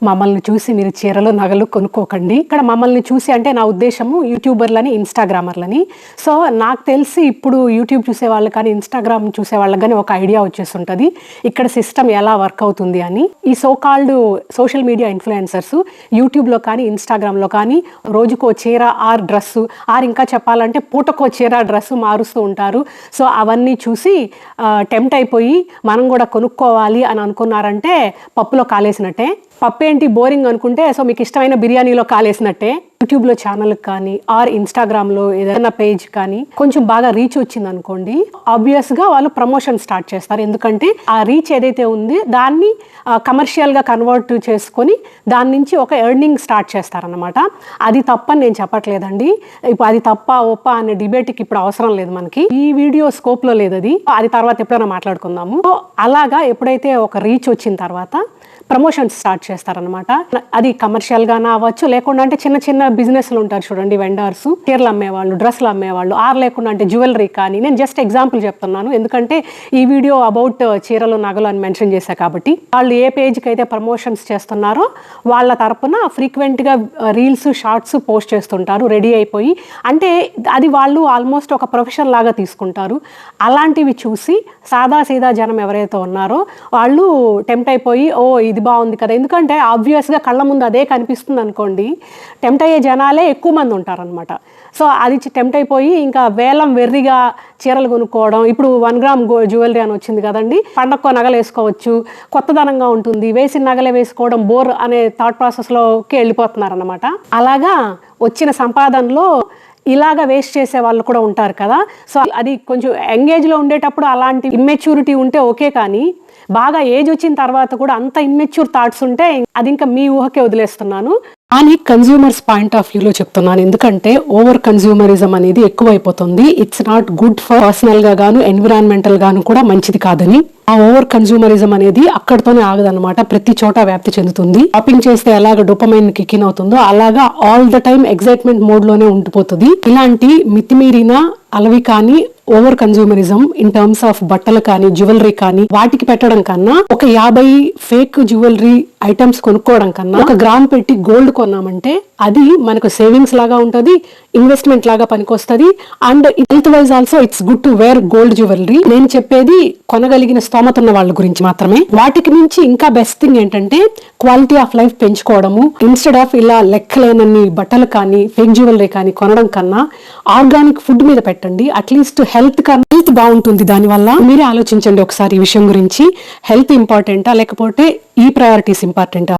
మమ్మల్ని చూసి మీరు చీరలు నగలు కొనుక్కోకండి. ఇక్కడ మమ్మల్ని చూసి అంటే నా ఉద్దేశము యూట్యూబర్లని, ఇన్స్టాగ్రామర్లని. సో నాకు తెలిసి ఇప్పుడు యూట్యూబ్ చూసేవాళ్ళు కానీ, ఇన్స్టాగ్రామ్ చూసేవాళ్ళకి కానీ ఒక ఐడియా వచ్చేస్తుంటుంది ఇక్కడ సిస్టమ్ ఎలా వర్క్ అవుతుంది అని. ఈ సోకాల్డ్ సోషల్ మీడియా ఇన్ఫ్లుయెన్సర్స్ యూట్యూబ్లో కానీ, ఇన్స్టాగ్రామ్లో కానీ రోజుకో చీర ఆర్ డ్రెస్సు ఆర్ ఇంకా చెప్పాలంటే పూటకో చీర డ్రెస్సు మారుస్తూ ఉంటారు. సో అవన్నీ చూసి టెంప్ట్ అయిపోయి మనం కూడా కొనుక్కోవాలి అని అనుకున్నారంటే పప్పులో కాలేసినట్టే. పప్పు ఏంటి బోరింగ్ అనుకుంటే సో మీకు ఇష్టమైన బిర్యానీలో కాలేసినట్టే. యూట్యూబ్లో ఛానల్ కానీ ఆర్ ఇన్స్టాగ్రామ్లో ఏదైనా పేజ్ కానీ కొంచెం బాగా రీచ్ వచ్చింది అనుకోండి, ఆబ్వియస్గా వాళ్ళు ప్రమోషన్ స్టార్ట్ చేస్తారు. ఎందుకంటే ఆ రీచ్ ఏదైతే ఉంది దాన్ని కమర్షియల్గా కన్వర్ట్ చేసుకొని దాని నుంచి ఒక ఎర్నింగ్ స్టార్ట్ చేస్తారనమాట. అది తప్పని నేను చెప్పట్లేదండి. ఇప్పుడు అది తప్ప ఒప్ప అనే డిబేట్కి ఇప్పుడు అవసరం లేదు మనకి. ఈ వీడియో స్కోప్లో లేదు అది తర్వాత ఎప్పుడైనా మాట్లాడుకుందాము. సో అలాగా ఎప్పుడైతే ఒక రీచ్ వచ్చిన తర్వాత ప్రమోషన్స్ స్టార్ట్ చేస్తారనమాట. అది కమర్షియల్గానే అవ్వచ్చు, లేకుండా అంటే చిన్న చిన్న బిజినెస్లు ఉంటారు చూడండి, వెండర్స్, చీరలు అమ్మేవాళ్ళు, డ్రెస్సులు అమ్మేవాళ్ళు, ఆర్ లేకుండా అంటే జ్యువెలరీ కానీ. నేను జస్ట్ ఎగ్జాంపుల్ చెప్తున్నాను ఎందుకంటే ఈ వీడియో అబౌట్ చీరలు నగలు అని మెన్షన్ చేశా కాబట్టి. వాళ్ళు ఏ పేజ్కి అయితే ప్రమోషన్స్ చేస్తున్నారో వాళ్ళ తరపున ఫ్రీక్వెంట్గా రీల్స్, షార్ట్స్ పోస్ట్ చేస్తుంటారు రెడీ అయిపోయి. అంటే అది వాళ్ళు ఆల్మోస్ట్ ఒక ప్రొఫెషన్ లాగా తీసుకుంటారు. అలాంటివి చూసి సాదా సీదా జనం ఎవరైతే ఉన్నారో వాళ్ళు టెంప్ట్ అయిపోయి ఓ ఇది బాగుంది కదా, ఎందుకంటే ఆబ్వియస్గా కళ్ళ ముందు అదే కనిపిస్తుంది అనుకోండి, టెంప్ట్ అయ్యే జనాలే ఎక్కువ మంది ఉంటారనమాట. సో అది టెంప్ట్ అయిపోయి ఇంకా వేలం వెర్రిగా చీరలు కొనుక్కోవడం. ఇప్పుడు 1 గ్రామ్ జ్యువెలరీ అని వచ్చింది కదండి, పండక్కో నగలు వేసుకోవచ్చు, కొత్తదనంగా ఉంటుంది, వేసిన నగలే వేసుకోవడం బోర్ అనే థాట్ ప్రాసెస్లోకి వెళ్ళిపోతున్నారనమాట. అలాగా వచ్చిన సంపాదనలో ఇలాగా వేస్ట్ చేసే వాళ్ళు కూడా ఉంటారు కదా. సో అది కొంచెం యంగేజ్లో ఉండేటప్పుడు అలాంటి ఇమ్మెచ్యూరిటీ ఉంటే ఓకే, కానీ బాగా ఏజ్ వచ్చిన తర్వాత కూడా అంత ఇమ్మెచ్యూర్ థాట్స్ ఉంటే అది ఇంకా మీ ఊహకే వదిలేస్తున్నాను. కానీ కన్జ్యూమర్స్ పాయింట్ ఆఫ్ వ్యూలో చెప్తున్నాను, ఎందుకంటే ఓవర్ కన్జ్యూమరిజం అనేది ఎక్కువైపోతుంది. It's not good for personal గా గాను ఎన్విరాన్మెంటల్ గాను కూడా మంచిది కాదని. ఆ ఓవర్ కన్జ్యూమరిజం అనేది అక్కడితోనే ఆగదనమాట, ప్రతి చోట వ్యాప్తి చెందుతుంది. షాపింగ్ చేస్తే ఎలాగ డోపమైన్ కిక్ ఇన్ అవుతుందో అలాగా all the time excitement mode లోనే ఉండిపోతుంది. ఇలాంటి మితిమీరిన అలవి కానీ over consumerism in terms of బట్టలు కానీ జ్యువెలరీ కానీ వాటికి పెట్టడం కన్నా, ఒక 50 ఫేక్ జ్యువెలరీ ఐటమ్స్ కొనుక్కోవడం కన్నా 1 గ్రామ్ పెట్టి గోల్డ్ కొన్నామంటే అది మనకు సేవింగ్స్ లాగా ఉంటుంది, ఇన్వెస్ట్మెంట్ లాగా పనికొస్తుంది. And health wise also it's good to wear gold jewellery. నేను చెప్పేది కొనగలిగిన స్తోమత ఉన్న వాళ్ళ గురించి మాత్రమే. వాటికి మించి ఇంకా బెస్ట్ థింగ్ ఏంటంటే క్వాలిటీ ఆఫ్ లైఫ్ పెంచుకోవడము. ఇన్స్టెడ్ ఆఫ్ ఇలా లెక్కలేనన్ని బట్టలు కానీ ఫేక్ జ్యువెలరీ కానీ కొనడం కన్నా ఆర్గానిక్ ఫుడ్ మీద పెట్టండి. అట్లీస్ట్ హెల్త్ బాగుంటుంది దానివల్ల. మీరే ఆలోచించండి ఒకసారి ఈ విషయం గురించి. హెల్త్ ఇంపార్టెంటా లేకపోతే ఈ ప్రయారిటీస్ ఇంపార్టెంటా?